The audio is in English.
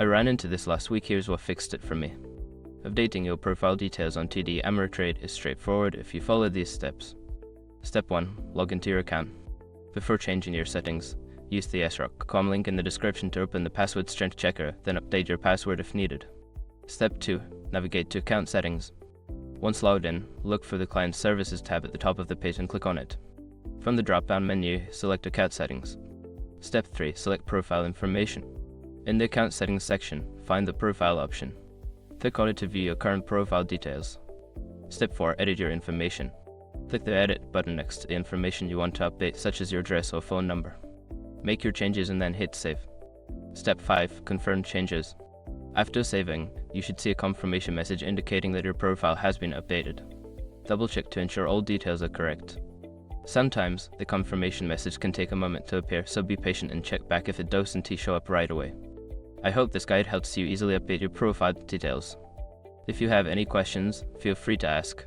I ran into this last week. Here's what fixed it for me. Updating your profile details on TD Ameritrade is straightforward if you follow these steps. Step 1. Log into your account. Before changing your settings, use the srock.com link in the description to open the password strength checker, then update your password if needed. Step 2. Navigate to account settings. Once logged in, look for the Client Services tab at the top of the page and click on it. From the drop-down menu, select Account Settings. Step 3. Select Profile Information. In the Account Settings section, find the Profile option. Click on it to view your current profile details. Step 4. Edit your information. Click the Edit button next to the information you want to update, such as your address or phone number. Make your changes and then hit Save. Step 5. Confirm changes. After saving, you should see a confirmation message indicating that your profile has been updated. Double-check to ensure all details are correct. Sometimes, the confirmation message can take a moment to appear, so be patient and check back if it doesn't show up right away. I hope this guide helps you easily update your profile details. If you have any questions, feel free to ask.